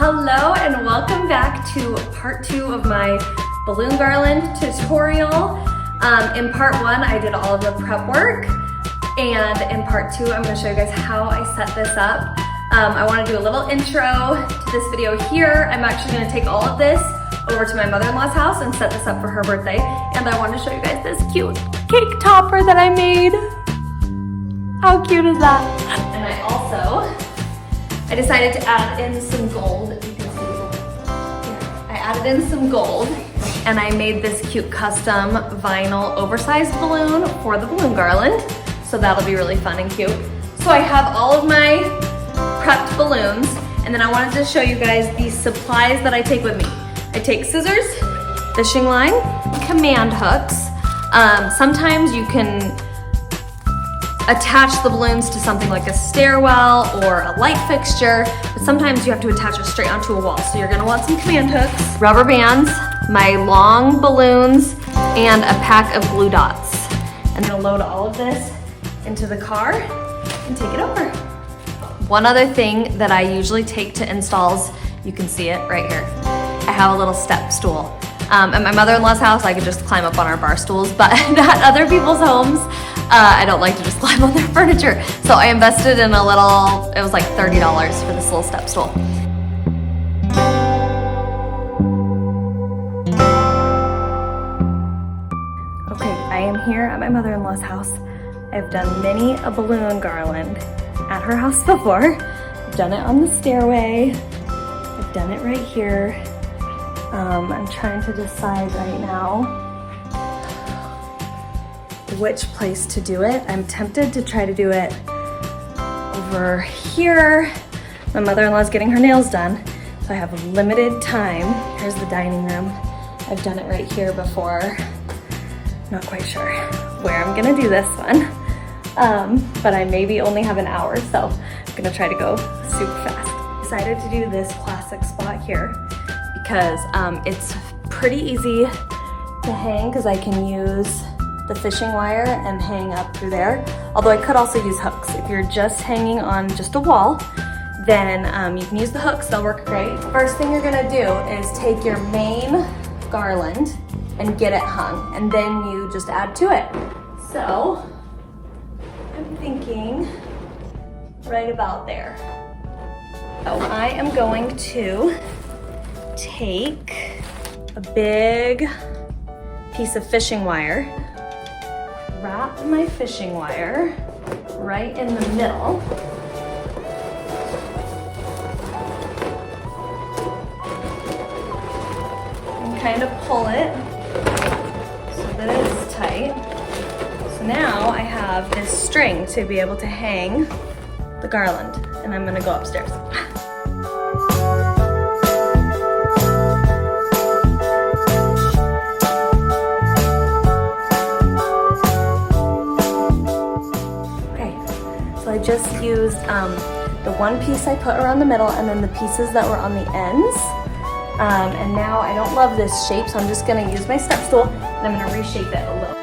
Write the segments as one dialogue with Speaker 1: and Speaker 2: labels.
Speaker 1: Hello and welcome back to part 2 of my balloon garland tutorial. In part 1 I did all of the prep work, and in part 2 I'm going to show you guys how I set this up. I want to do a little intro to this video here. I'm actually going to take all of this over to my mother-in-law's house and set this up for her birthday, and I want to show you guys this cute cake topper that I made. How cute is that? And I decided to add in some gold. You can see here. I added in some gold, and I made this cute custom vinyl oversized balloon for the balloon garland. So that'll be really fun and cute. So I have all of my prepped balloons, and then I wanted to show you guys the supplies that I take with me. I take scissors, fishing line, command hooks. Sometimes you can attach the balloons to something like a stairwell or a light fixture, but sometimes you have to attach it straight onto a wall. So you're gonna want some command hooks, rubber bands, my long balloons, and a pack of glue dots. I'm gonna load all of this into the car and take it over. One other thing that I usually take to installs, you can see it right here. I have a little step stool. At my mother-in-law's house, I could just climb up on our bar stools, but at other people's homes, I don't like to just climb on their furniture. So I invested in a little, it was like $30 for this little step stool. Okay, I am here at my mother-in-law's house. I've done many a balloon garland at her house before. I've done it on the stairway. I've done it right here. I'm trying to decide right now which place to do it. I'm tempted to try to do it over here. My mother-in-law's getting her nails done, so I have a limited time. Here's the dining room. I've done it right here before. Not quite sure where I'm gonna do this one, but I maybe only have an hour, so I'm gonna try to go super fast. Decided to do this classic spot here because it's pretty easy to hang because I can use the fishing wire and hang up through there. Although I could also use hooks. If you're just hanging on just a wall, then you can use the hooks, they'll work great. First thing you're gonna do is take your main garland and get it hung, and then you just add to it. So, I'm thinking right about there. So I am going to take a big piece of fishing wire, wrap my fishing wire right in the middle, and kind of pull it so that it's tight. So now I have this string to be able to hang the garland, and I'm gonna go upstairs. I just used the one piece I put around the middle and then the pieces that were on the ends. And now I don't love this shape, so I'm just gonna use my step stool and I'm gonna reshape it a little.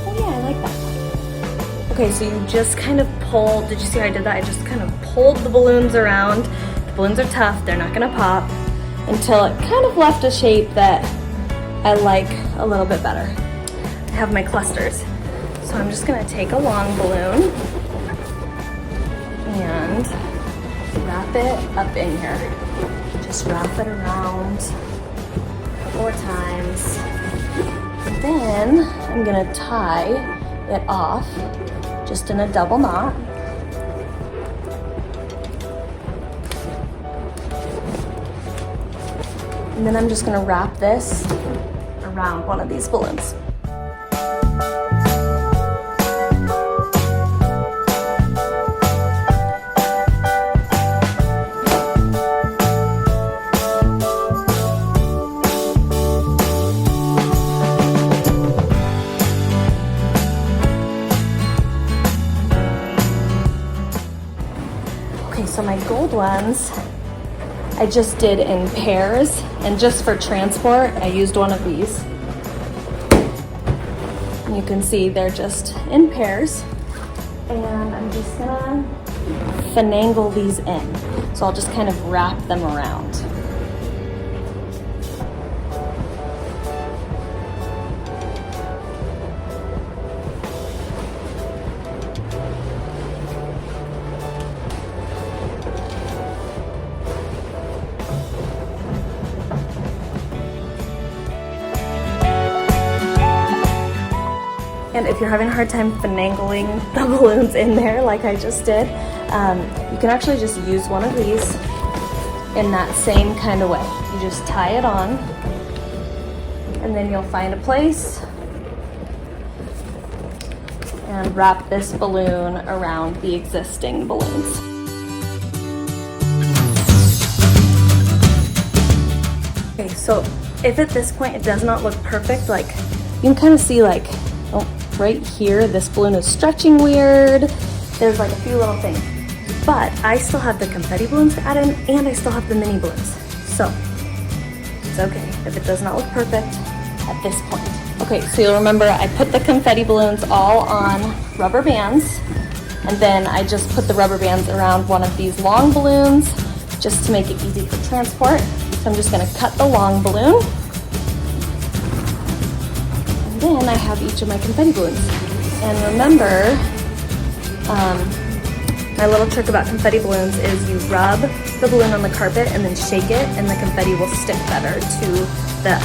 Speaker 1: Oh yeah, I like that. Okay, so you just kind of pull, did you see how I did that? I just kind of pulled the balloons around. The balloons are tough, they're not gonna pop, until it kind of left a shape that I like a little bit better. I have my clusters. So I'm just gonna take a long balloon and wrap it up in here. Just wrap it around 4 times. And then I'm gonna tie it off just in a double knot. And then I'm just gonna wrap this around one of these balloons. So my gold ones, I just did in pairs, and just for transport, I used one of these. And you can see they're just in pairs. And I'm just gonna finagle these in. So I'll just kind of wrap them around. And if you're having a hard time finagling the balloons in there like I just did, you can actually just use one of these in that same kind of way. You just tie it on, and then you'll find a place and wrap this balloon around the existing balloons. Okay, so if at this point it does not look perfect, like you can kind of see like, oh, right here, this balloon is stretching weird. There's like a few little things. But I still have the confetti balloons to add in, and I still have the mini balloons. So it's okay if it does not look perfect at this point. Okay, so you'll remember I put the confetti balloons all on rubber bands, and then I just put the rubber bands around one of these long balloons just to make it easy for transport. So I'm just gonna cut the long balloon. Then I have each of my confetti balloons. And remember, my little trick about confetti balloons is you rub the balloon on the carpet and then shake it, and the confetti will stick better to the,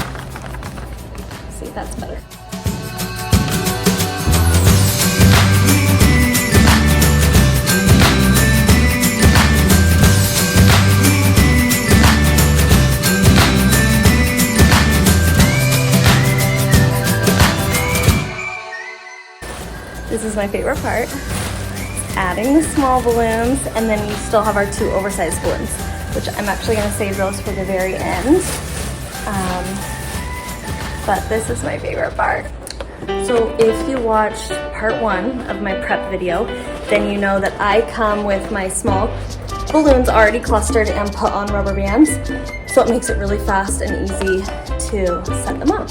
Speaker 1: see, that's better. This is my favorite part, adding the small balloons, and then we still have our two oversized balloons, which I'm actually going to save those for the very end. But this is my favorite part. So if you watched part 1 of my prep video, then you know that I come with my small balloons already clustered and put on rubber bands, so it makes it really fast and easy to set them up.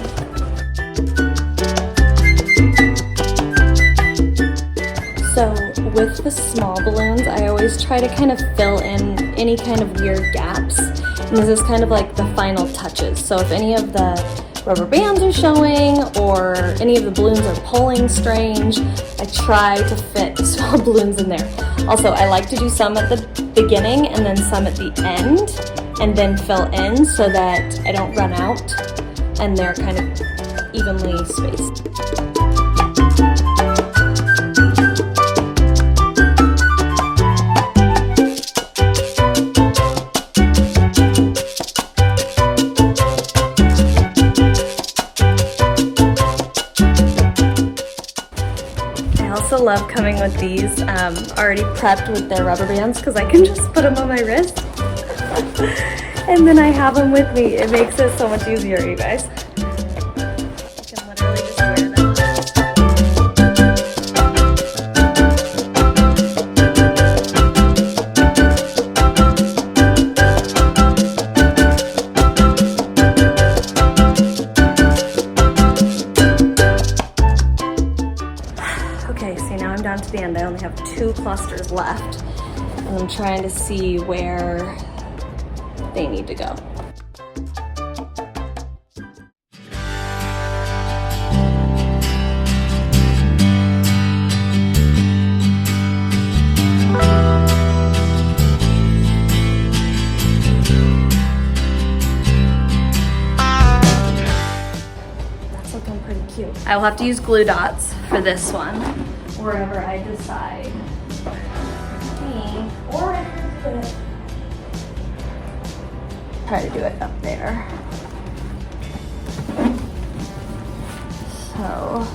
Speaker 1: So with the small balloons, I always try to kind of fill in any kind of weird gaps. And this is kind of like the final touches. So if any of the rubber bands are showing or any of the balloons are pulling strange, I try to fit small balloons in there. Also, I like to do some at the beginning and then some at the end, and then fill in so that I don't run out and they're kind of evenly spaced. I also love coming with these already prepped with their rubber bands because I can just put them on my wrist and then I have them with me. It makes it so much easier, you guys. I can literally just wear them. Okay, see, now I'm down to the end. I only have 2 clusters left, and I'm trying to see where they need to go. That's looking pretty cute. I will have to use glue dots for this one, wherever I decide. Or I could try to do it up there. So